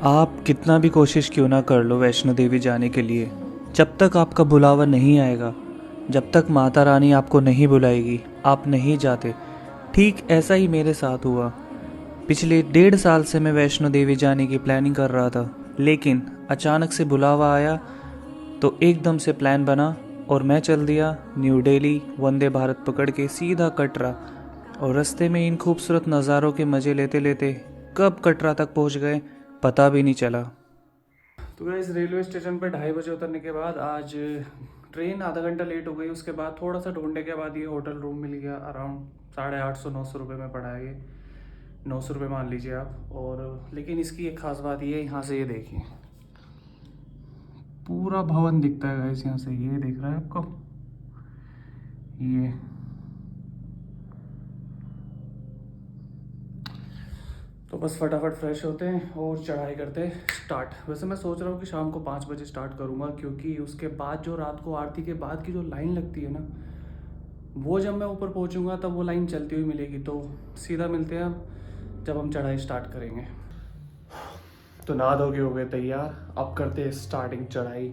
आप कितना भी कोशिश क्यों ना कर लो वैष्णो देवी जाने के लिए, जब तक आपका बुलावा नहीं आएगा, जब तक माता रानी आपको नहीं बुलाएगी, आप नहीं जाते। ठीक ऐसा ही मेरे साथ हुआ। पिछले 1.5 साल से मैं वैष्णो देवी जाने की प्लानिंग कर रहा था, लेकिन अचानक से बुलावा आया तो एकदम से प्लान बना और मैं चल दिया न्यू दिल्ली वंदे भारत पकड़ के सीधा कटरा। और रास्ते में इन खूबसूरत नज़ारों के मज़े लेते लेते कब कटरा तक पहुंच गए पता भी नहीं चला। तो गाइस रेलवे स्टेशन पे 2:30 बजे उतरने के बाद आज ट्रेन आधा घंटा लेट हो गई। उसके बाद थोड़ा सा ढूंढने के बाद ये होटल रूम मिल गया। अराउंड 850-900 रुपये में पड़ा है ये, 900 रुपये मान लीजिए आप। और लेकिन इसकी एक ख़ास बात ये है, यहाँ से ये देखिए पूरा भवन दिखता है गाइस यहाँ से। ये दिख रहा है आपको, ये तो बस फटाफट फ्रेश होते हैं और चढ़ाई करते हैं स्टार्ट। वैसे मैं सोच रहा हूँ कि शाम को 5 बजे स्टार्ट करूँगा, क्योंकि उसके बाद जो रात को आरती के बाद की जो लाइन लगती है ना, वो जब मैं ऊपर पहुँचूँगा तब वो लाइन चलती हुई मिलेगी। तो सीधा मिलते हैं अब जब हम चढ़ाई स्टार्ट करेंगे। तो नहा धो के हो गए तैयार, अब करते हैं स्टार्टिंग चढ़ाई।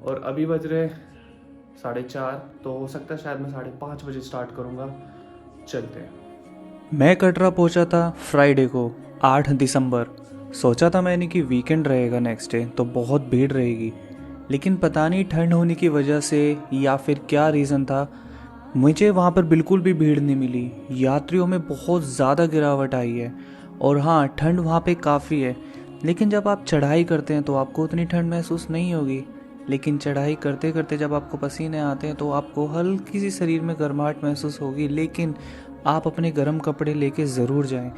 और अभी बज रहे 4:30, तो हो सकता है शायद मैं 5:30 बजे स्टार्ट करूँगा। चलते हैं। मैं कटरा पहुँचा था फ्राइडे को 8 दिसंबर। सोचा था मैंने कि वीकेंड रहेगा नेक्स्ट डे तो बहुत भीड़ रहेगी, लेकिन पता नहीं ठंड होने की वजह से या फिर क्या रीज़न था, मुझे वहाँ पर बिल्कुल भी भीड़ नहीं मिली। यात्रियों में बहुत ज़्यादा गिरावट आई है। और हाँ, ठंड वहाँ पे काफ़ी है, लेकिन जब आप चढ़ाई करते हैं तो आपको उतनी ठंड महसूस नहीं होगी। लेकिन चढ़ाई करते करते जब आपको पसीने आते हैं तो आपको हल्की सी शरीर में गर्माहट महसूस होगी। लेकिन आप अपने गर्म कपड़े लेके ज़रूर जाएं,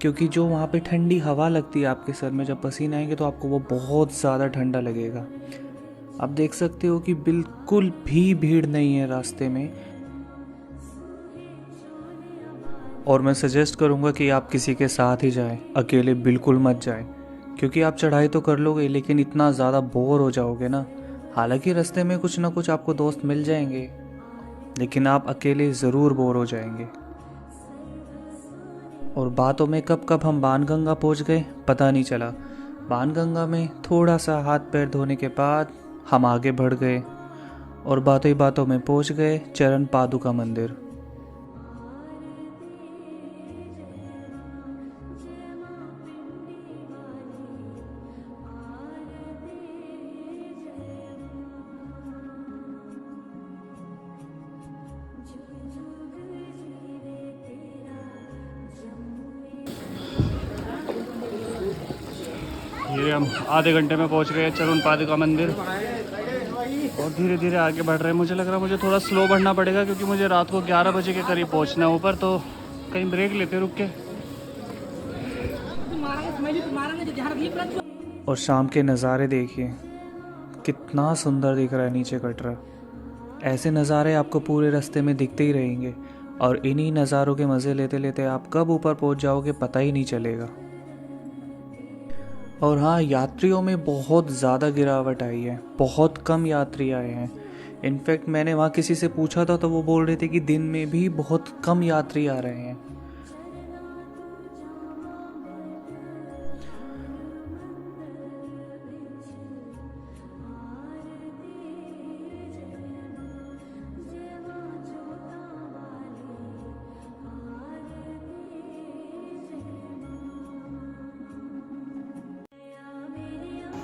क्योंकि जो वहाँ पे ठंडी हवा लगती है आपके सर में, जब पसीने आएंगे तो आपको वो बहुत ज़्यादा ठंडा लगेगा। आप देख सकते हो कि बिल्कुल भी भीड़ नहीं है रास्ते में। और मैं सजेस्ट करूँगा कि आप किसी के साथ ही जाएं, अकेले बिल्कुल मत जाएं, क्योंकि आप चढ़ाई तो कर लोगे लेकिन इतना ज़्यादा बोर हो जाओगे ना। हालांकि रास्ते में कुछ ना कुछ आपको दोस्त मिल जाएंगे, लेकिन आप अकेले ज़रूर बोर हो जाएंगे। और बातों में कब कब हम बाणगंगा पहुंच गए पता नहीं चला। बाणगंगा में थोड़ा सा हाथ पैर धोने के बाद हम आगे बढ़ गए और बातों ही बातों में पहुंच गए चरण पादुका मंदिर। ये हम आधे घंटे में पहुंच गए चरण पादुका मंदिर और धीरे धीरे आगे बढ़ रहे हैं। मुझे लग रहा है मुझे थोड़ा स्लो बढ़ना पड़ेगा, क्योंकि मुझे रात को 11 बजे के करीब पहुंचना है ऊपर। तो कहीं ब्रेक लेते रुक के। और शाम के नज़ारे देखिए, कितना सुंदर दिख रहा है नीचे कटरा। ऐसे नज़ारे आपको पूरे रास्ते में दिखते ही रहेंगे, और इन्हीं नज़ारों के मज़े लेते लेते आप कब ऊपर पहुंच जाओगे पता ही नहीं चलेगा। और हाँ, यात्रियों में बहुत ज़्यादा गिरावट आई है, बहुत कम यात्री आए हैं। इनफैक्ट मैंने वहाँ किसी से पूछा था तो वो बोल रहे थे कि दिन में भी बहुत कम यात्री आ रहे हैं।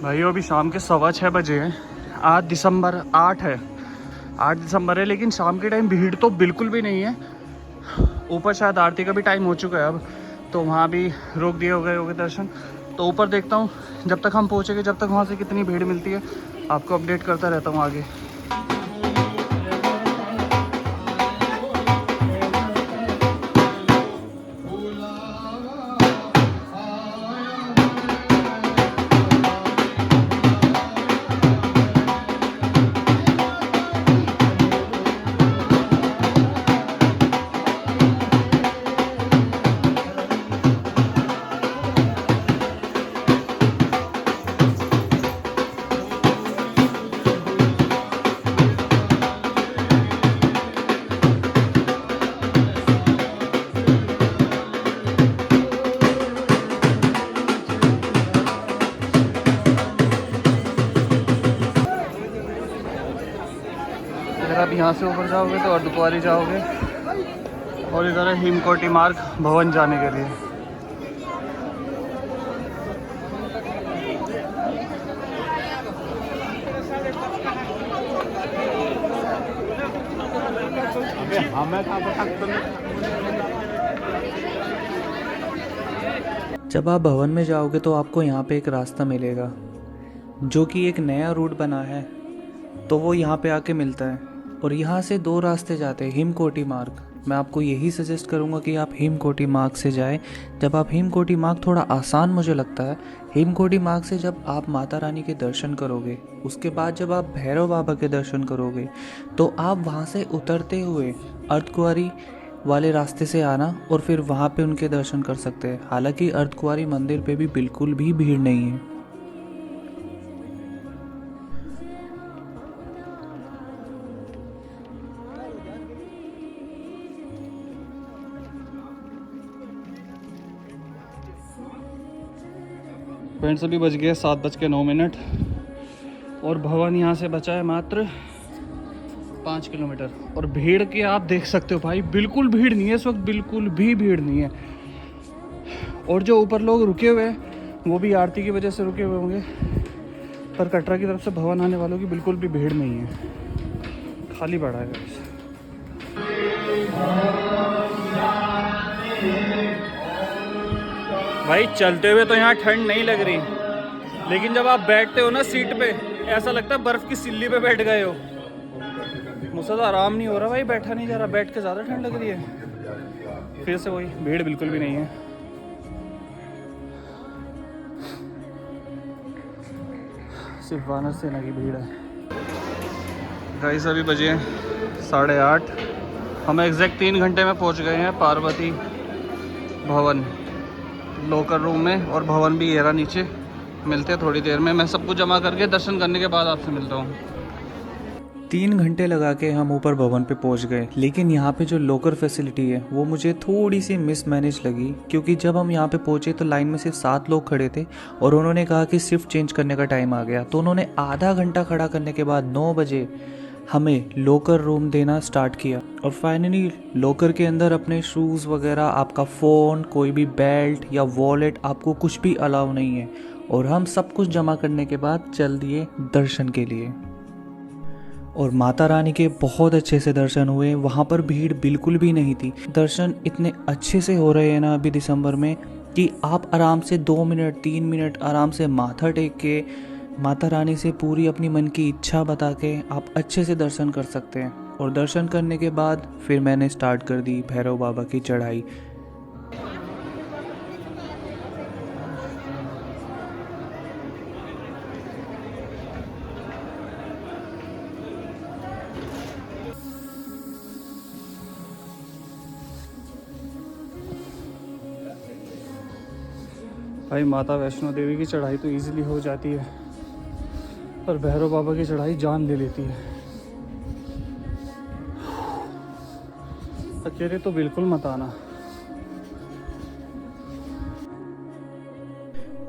भाइयों अभी शाम के 6:15 बजे हैं। आज दिसंबर 8 है, 8 दिसंबर है, लेकिन शाम के टाइम भीड़ तो बिल्कुल भी नहीं है। ऊपर शायद आरती का भी टाइम हो चुका है अब, तो वहाँ भी रोक दिए हो गए होंगे दर्शन। तो ऊपर देखता हूँ जब तक हम पहुँचेंगे, जब तक वहाँ से कितनी भीड़ मिलती है आपको अपडेट करता रहता हूँ आगे। अगर आप यहाँ से ऊपर जाओगे तो अर्धकुंवारी जाओगे और इधर है हिमकोटी मार्ग भवन जाने के लिए। जब आप भवन में जाओगे तो आपको यहाँ पे एक रास्ता मिलेगा जो कि एक नया रूट बना है, तो वो यहाँ पे आके मिलता है और यहाँ से 2 रास्ते जाते हैं हिमकोटी मार्ग। मैं आपको यही सजेस्ट करूँगा कि आप हिमकोटी मार्ग से जाएं। जब आप हिमकोटी मार्ग थोड़ा आसान मुझे लगता है, हिमकोटी मार्ग से जब आप माता रानी के दर्शन करोगे, उसके बाद जब आप भैरव बाबा के दर्शन करोगे, तो आप वहाँ से उतरते हुए अर्धकुंवारी वाले रास्ते से आना और फिर वहाँ पे उनके दर्शन कर सकते हैं। हालांकि अर्धकुंवारी मंदिर पे भी बिल्कुल भी भीड़ नहीं है। फ्रेंड्स अभी बज गए 7:09 और भवन यहाँ से बचा है मात्र 5 किलोमीटर। और भीड़ के आप देख सकते हो भाई, बिल्कुल भीड़ नहीं है इस वक्त, बिल्कुल भी भीड़ नहीं है। और जो ऊपर लोग रुके हुए हैं वो भी आरती की वजह से रुके हुए होंगे, पर कटरा की तरफ से भवन आने वालों की बिल्कुल भी भीड़ नहीं है, खाली पड़ा है गाइस। भाई चलते हुए तो यहाँ ठंड नहीं लग रही, लेकिन जब आप बैठते हो ना सीट पे, ऐसा लगता है बर्फ़ की सिल्ली पे बैठ गए हो। मुझसे तो आराम नहीं हो रहा भाई, बैठा नहीं जा रहा, बैठ के ज़्यादा ठंड लग रही है। फिर से वही भीड़ बिल्कुल भी नहीं है। सिर्फ वानर सेना की भीड़ है। गाइस अभी बजे हैं 8:30, हम एग्जैक्ट 3 घंटे में पहुंच गए हैं पार्वती भवन लोकर रूम में, और भवन भी ये रहा नीचे। मिलते हैं थोड़ी देर में, मैं सब कुछ जमा करके दर्शन करने के बाद आपसे मिलता हूँ। 3 घंटे लगा के हम ऊपर भवन पे पहुंच गए, लेकिन यहाँ पे जो लॉकर फैसिलिटी है वो मुझे थोड़ी सी मिसमैनेज लगी, क्योंकि जब हम यहाँ पे पहुंचे तो लाइन में सिर्फ 7 लोग खड़े थे और उन्होंने कहा कि शिफ्ट चेंज करने का टाइम आ गया। तो उन्होंने आधा घंटा खड़ा करने के बाद 9 बजे हमें लॉकर रूम देना स्टार्ट किया। और फाइनली लॉकर के अंदर अपने शूज़ वगैरह, आपका फ़ोन, कोई भी बेल्ट या वॉलेट, आपको कुछ भी अलाउ नहीं है। और हम सब कुछ जमा करने के बाद चल दिए दर्शन के लिए। और माता रानी के बहुत अच्छे से दर्शन हुए, वहाँ पर भीड़ बिल्कुल भी नहीं थी। दर्शन इतने अच्छे से हो रहे हैं ना अभी दिसंबर में, कि आप आराम से 2 मिनट 3 मिनट आराम से माथा टेक के माता रानी से पूरी अपनी मन की इच्छा बता के आप अच्छे से दर्शन कर सकते हैं। और दर्शन करने के बाद फिर मैंने स्टार्ट कर दी भैरव बाबा की चढ़ाई। भाई माता वैष्णो देवी की चढ़ाई तो इजीली हो जाती है, पर भैरव बाबा की चढ़ाई जान ले लेती है। अकेले तो बिल्कुल मत आना।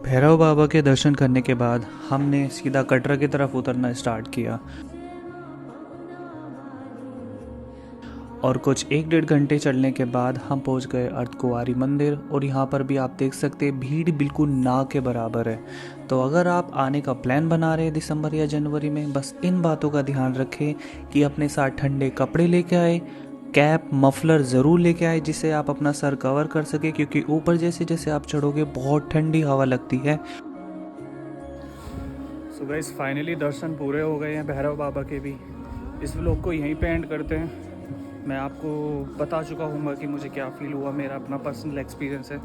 भैरव बाबा के दर्शन करने के बाद हमने सीधा कटरा की तरफ उतरना स्टार्ट किया और कुछ 1-1.5 घंटे चलने के बाद हम पहुंच गए अर्धकुंवारी मंदिर। और यहाँ पर भी आप देख सकते हैं भीड़ बिल्कुल ना के बराबर है। तो अगर आप आने का प्लान बना रहे हैं दिसंबर या जनवरी में, बस इन बातों का ध्यान रखें कि अपने साथ ठंडे कपड़े लेके आए, कैप मफलर ज़रूर लेके आए जिससे आप अपना सर कवर कर सके, क्योंकि ऊपर जैसे जैसे आप चढ़ोगे बहुत ठंडी हवा लगती है। सो गाइस फाइनली दर्शन पूरे हो गए हैं भैरव बाबा के भी। इस व्लॉग को यहीं पे एंड करते हैं। मैं आपको बता चुका हूँ कि मुझे क्या फ़ील हुआ, मेरा अपना पर्सनल एक्सपीरियंस है।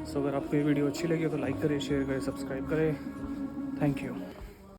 सो अगर आपको ये वीडियो अच्छी लगी तो लाइक करें, शेयर करें, सब्सक्राइब करें। Thank you.